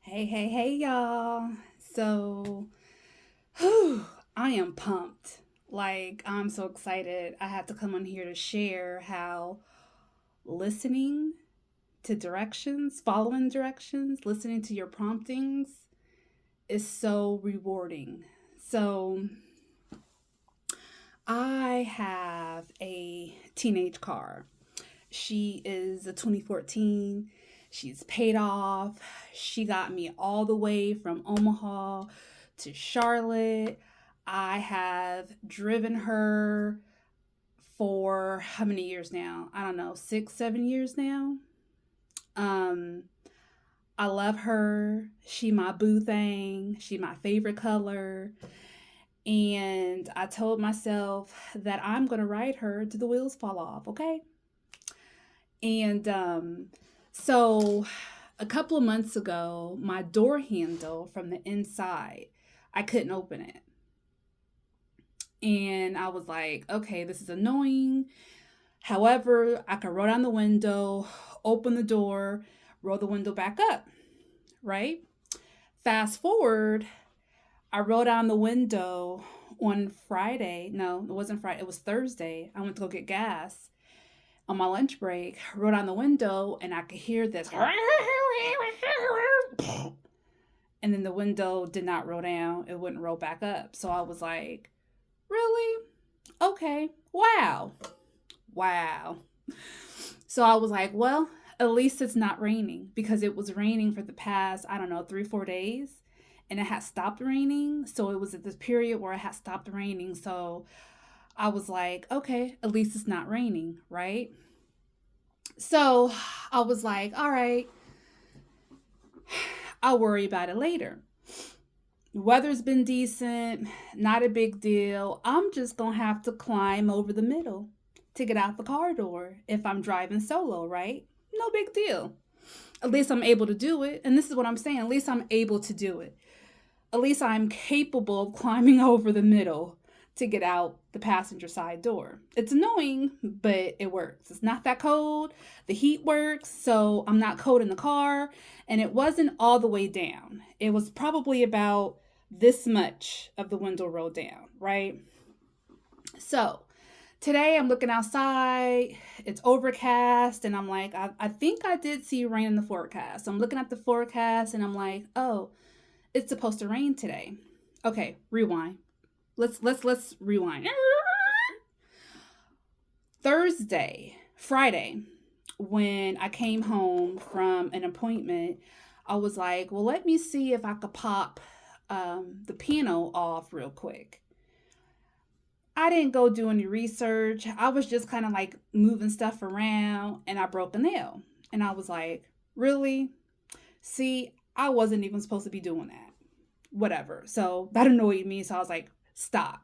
Hey, y'all. So, whew, I am pumped. I'm so excited. I had to come on here to share how listening to directions, following directions, listening to your promptings is so rewarding. So, I have a teenage car. She is a 2014. She's paid off. She got me all the way from Omaha to Charlotte. I have driven her for how many years now? I don't know, 6, 7 years now. Um, I love her. She my boo thing. She my favorite color. And I told myself that I'm gonna ride her till the wheels fall off, okay? And so a couple of months ago, my door handle from the inside, I couldn't open it. And I was like, okay, this is annoying. However, I could roll down the window, open the door, roll the window back up, right? Fast forward, I rolled down the window on Friday. No, it wasn't Friday, it was Thursday. I went to go get gas on my lunch break, rolled down the window, and I could hear this. And then the window did not roll down, it wouldn't roll back up. So I was like, really? Okay. Wow. Wow. So I was like, well, at least it's not raining because it was raining for the past, I don't know, 3, 4 days. And it had stopped raining. So it was at this period where it had stopped raining. So I was like, okay, at least it's not raining, right? So I was like, all right, I'll worry about it later. The weather's been decent, not a big deal. I'm just gonna have to climb over the middle to get out the car door if I'm driving solo, right? No big deal. At least I'm able to do it. And this is what I'm saying. At least I'm able to do it. At least I'm capable of climbing over the middle to get out the passenger side door. It's annoying, but it works. It's not that cold. The heat works, so I'm not cold in the car. And it wasn't all the way down. It was probably about this much of the window rolled down, right? So today I'm looking outside. It's overcast, and I'm like, I think I did see rain in the forecast. So I'm looking at the forecast, and I'm like, oh, it's supposed to rain today. Okay, rewind. Let's rewind. Friday, when I came home from an appointment, I was like, well, let me see if I could pop the piano off real quick. I didn't go do any research. I was just kind of like moving stuff around and I broke a nail. And I was like, really? See, I wasn't even supposed to be doing that. Whatever. So that annoyed me. So I was like, stop,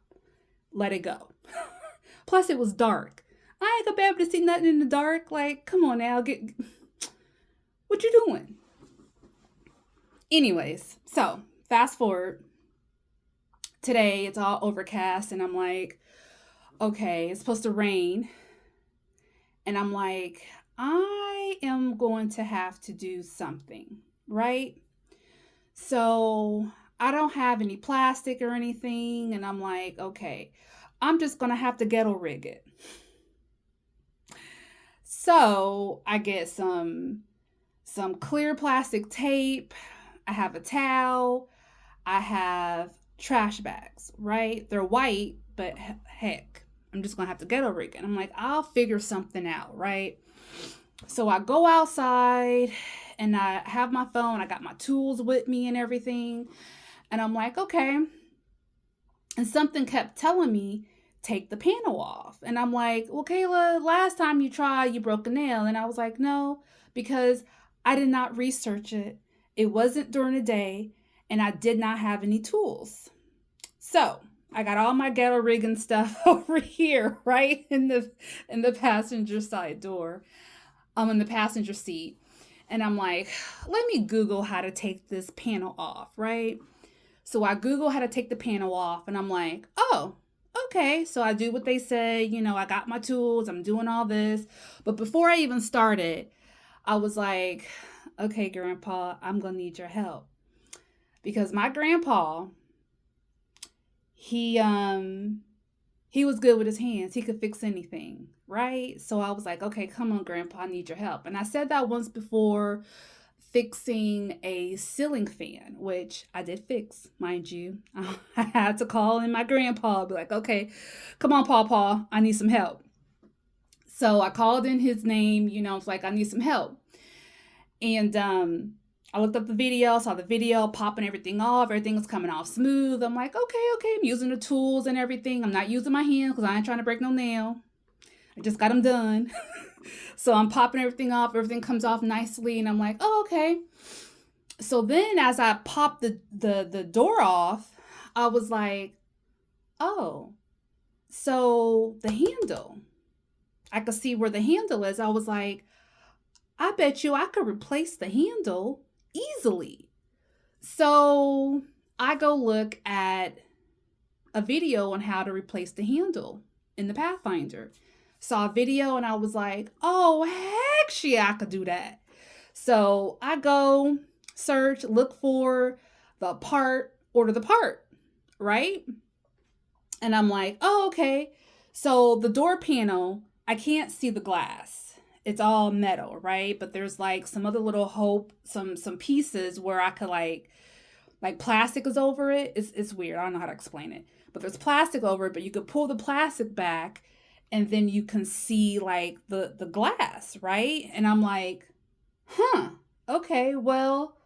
let it go. Plus, it was dark. I ain't gonna be able to see nothing in the dark. Like, come on now, get what you doing? Anyways, so fast forward today, it's all overcast, and I'm like, okay, it's supposed to rain, and I'm like, I am going to have to do something, right? So I don't have any plastic or anything, and I'm like, okay, I'm just gonna have to ghetto rig it. So I get some clear plastic tape. I have a towel. I have trash bags, right? They're white, but heck, I'm just gonna have to ghetto rig it. I'm like, I'll figure something out, right? So I go outside and I have my phone. I got my tools with me and everything. And I'm like, okay. And something kept telling me, take the panel off. And I'm like, well, Kayla, last time you tried, you broke a nail. And I was like, no, because I did not research it. It wasn't during the day, and I did not have any tools. So I got all my ghetto rigging stuff over here, right in the passenger side door. I'm in the passenger seat. And I'm like, let me Google how to take this panel off, right? So I Google how to take the panel off, and I'm like, oh, okay. So I do what they say. I got my tools. I'm doing all this. But before I even started, I was like, okay, Grandpa, I'm going to need your help. Because my grandpa, he, um, he was good with his hands. He could fix anything, right? So I was like, okay, come on, Grandpa, I need your help. And I said that once before fixing a ceiling fan, which I did fix, mind you. I had to call in my grandpa, be like, okay, come on, Paw, I need some help. So I called in his name, it's like, I need some help. And I looked up the video, saw the video, popping everything off. Everything was coming off smooth. I'm like, okay, I'm using the tools and everything. I'm not using my hands because I ain't trying to break no nail. I just got them done. So I'm popping everything off. Everything comes off nicely. And I'm like, oh, okay. So then as I popped the door off, I was like, oh, so the handle. I could see where the handle is. I was like, I bet you I could replace the handle easily. So I go look at a video on how to replace the handle in the Pathfinder. Saw a video and I was like, oh, heck yeah, I could do that. So I go search, look for the part, order the part, right? And I'm like, oh, okay. So the door panel, I can't see the glass. It's all metal, right? But there's like some other little hope, some pieces where I could like plastic is over it. It's weird. I don't know how to explain it. But there's plastic over it, but you could pull the plastic back and then you can see like the glass, right? And I'm like, huh, okay, well,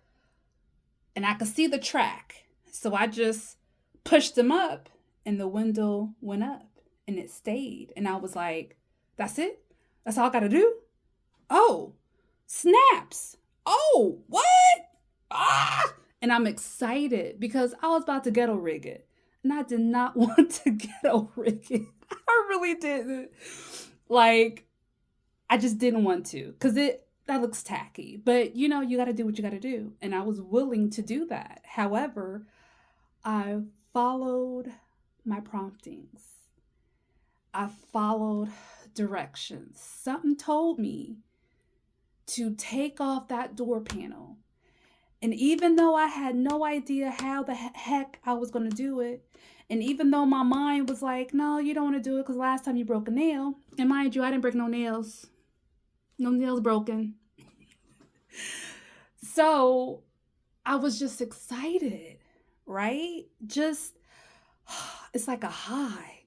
and I could see the track. So I just pushed them up and the window went up and it stayed. And I was like, that's it? That's all I gotta do? Oh, snaps. Oh, what? Ah! And I'm excited because I was about to ghetto rig it. And I did not want to ghetto rig it. I really didn't. Like, I just didn't want to because that looks tacky. But you got to do what you got to do. And I was willing to do that. However, I followed my promptings. I followed directions. Something told me to take off that door panel. And even though I had no idea how the heck I was going to do it, and even though my mind was like, no, you don't want to do it because last time you broke a nail, and mind you, I didn't break no nails. No nails broken. So I was just excited, right? Just, it's like a high.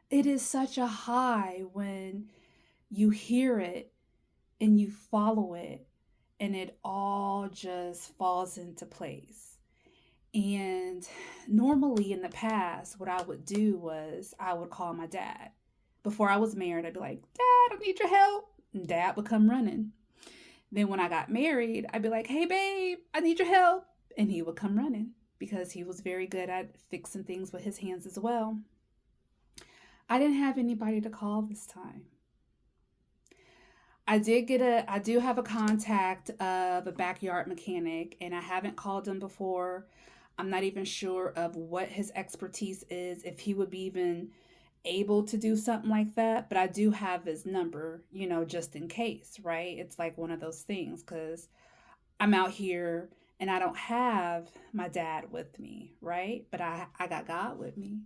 It is such a high when you hear it and you follow it and it all just falls into place. And normally in the past, what I would do was I would call my dad. Before I was married, I'd be like, Dad, I need your help. And Dad would come running. Then when I got married, I'd be like, hey, babe, I need your help. And he would come running because he was very good at fixing things with his hands as well. I didn't have anybody to call this time. I do have a contact of a backyard mechanic, and I haven't called him before. I'm not even sure of what his expertise is, if he would be even able to do something like that. But I do have his number, just in case, right? It's like one of those things because I'm out here and I don't have my dad with me, right? But I got God with me,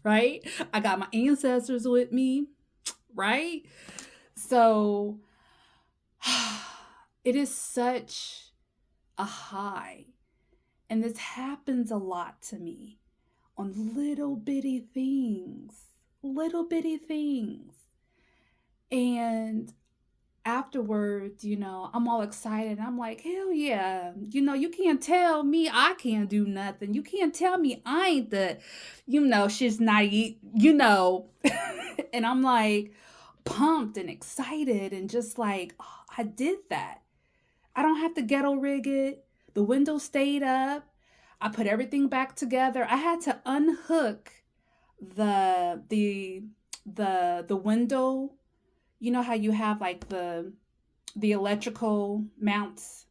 right? I got my ancestors with me, right? So it is such a high. And this happens a lot to me on little bitty things. Little bitty things. And afterwards, I'm all excited. I'm like, hell yeah. You can't tell me I can't do nothing. You can't tell me I ain't she's not And I'm like pumped and excited and just like, oh, I did that. I don't have to ghetto rig it. The window stayed up. I put everything back together. I had to unhook the window. You know how you have like the electrical mounts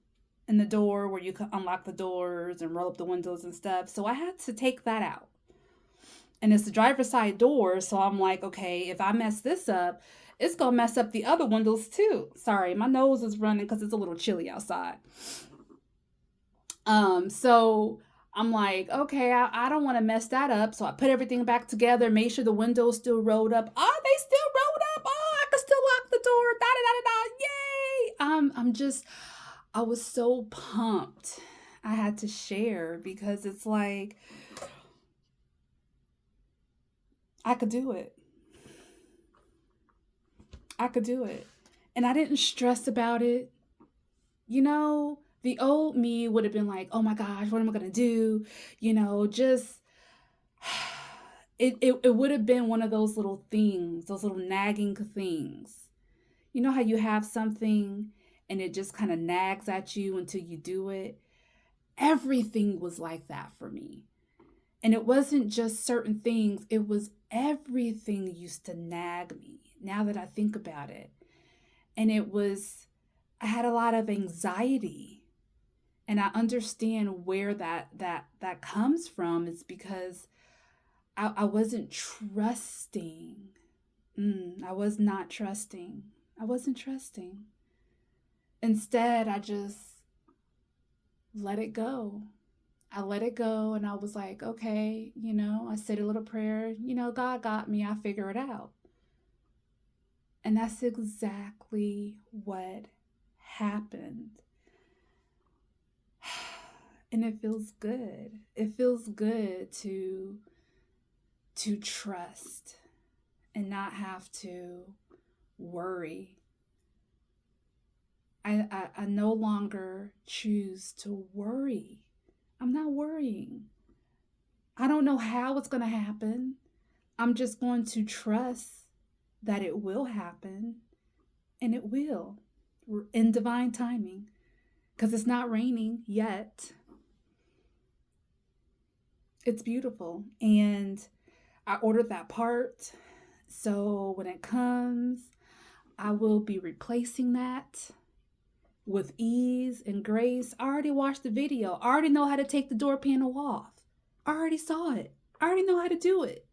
in the door where you can unlock the doors and roll up the windows and stuff. So I had to take that out. And it's the driver's side door, so I'm like, okay, if I mess this up, it's gonna mess up the other windows too. Sorry, my nose is running because it's a little chilly outside. So I'm like, okay, I don't want to mess that up. So I put everything back together, made sure the windows still rolled up. Oh, they still rolled up. Oh, I can still lock the door. Da da da da da. Yay! I'm just, I was so pumped. I had to share because it's like I could do it. I could do it. And I didn't stress about it. The old me would have been like, oh my gosh, what am I going to do? Just, it would have been one of those little things, those little nagging things. You know how you have something and it just kind of nags at you until you do it? Everything was like that for me. And it wasn't just certain things, it was everything used to nag me now that I think about it. And I had a lot of anxiety. And I understand where that comes from. It's because I wasn't trusting. I was not trusting. I wasn't trusting. Instead, I just let it go. I let it go and I was like, okay, I said a little prayer, God got me, I figure it out. And that's exactly what happened. And it feels good. It feels good to trust and not have to worry. I no longer choose to worry. I'm not worrying. I don't know how it's going to happen. I'm just going to trust that it will happen, and it will in divine timing because it's not raining yet. It's beautiful. And I ordered that part. So when it comes, I will be replacing that with ease and grace. I already watched the video. I already know how to take the door panel off. I already saw it. I already know how to do it.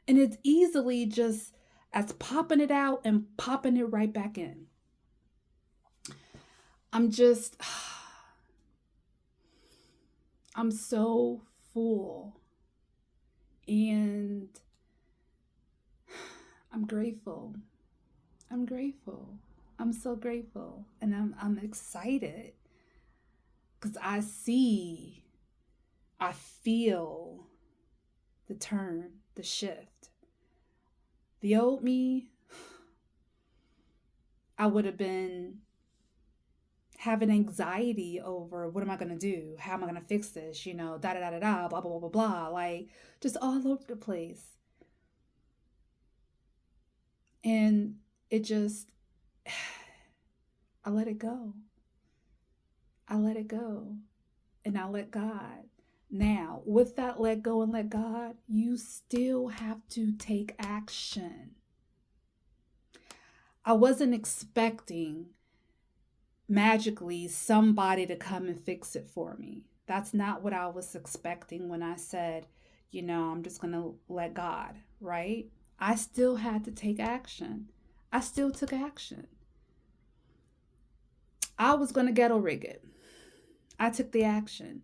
And it's easily just as popping it out and popping it right back in. I'm so full. And I'm grateful. I'm grateful. I'm so grateful. And I'm excited. Because I feel the turn, the shift. The old me, I would have been having anxiety over what am I going to do? How am I going to fix this? Da da da da da, blah, blah, blah, blah, blah. Like just all over the place. And it just, I let it go. I let it go. And I let God. Now, with that let go and let God, you still have to take action. I wasn't expecting magically somebody to come and fix it for me. That's not what I was expecting when I said, I'm just going to let God, right? I still had to take action. I still took action. I was going to ghetto rig it. I took the action.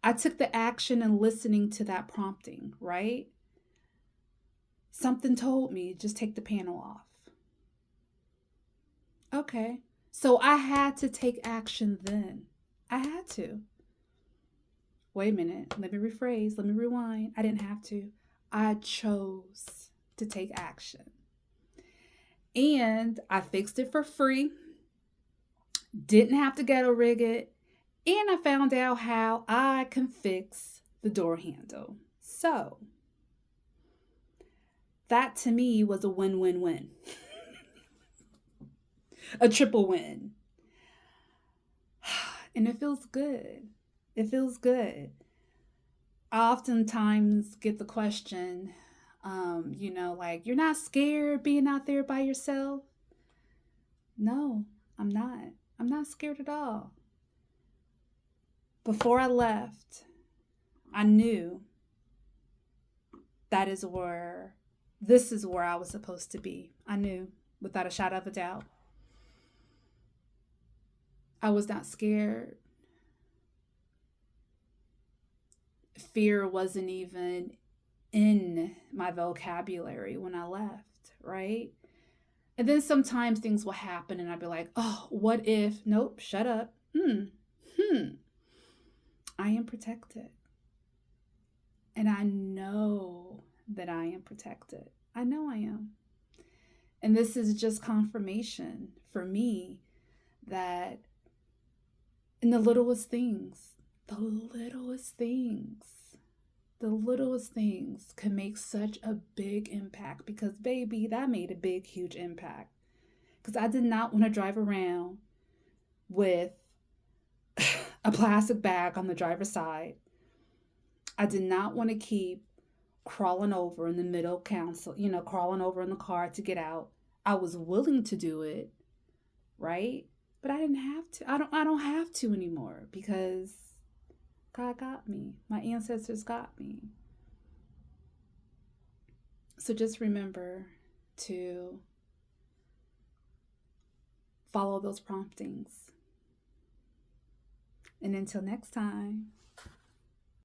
I took the action in listening to that prompting, right? Something told me just take the panel off. Okay. So I had to take action then. I had to. Wait a minute. Let me rephrase. Let me rewind. I didn't have to. I chose to take action. And I fixed it for free. Didn't have to ghetto rig it. And I found out how I can fix the door handle. So that to me was a win-win-win. A triple win. And it feels good. It feels good. I oftentimes get the question, like, you're not scared being out there by yourself? No, I'm not. I'm not scared at all. Before I left, I knew this is where I was supposed to be. I knew. without a shadow of a doubt. I was not scared. Fear wasn't even in my vocabulary when I left, right? And then sometimes things will happen and I'd be like, oh, what if? Nope, shut up. I am protected. And I know that I am protected. I know I am. And this is just confirmation for me that in the littlest things, the littlest things, the littlest things can make such a big impact because, baby, that made a big, huge impact. Because I did not want to drive around with a plastic bag on the driver's side. I did not want to keep crawling over in the middle council, crawling over in the car to get out. I was willing to do it, right? But I didn't have to. I don't have to anymore because God got me. My ancestors got me. So just remember to follow those promptings. And until next time.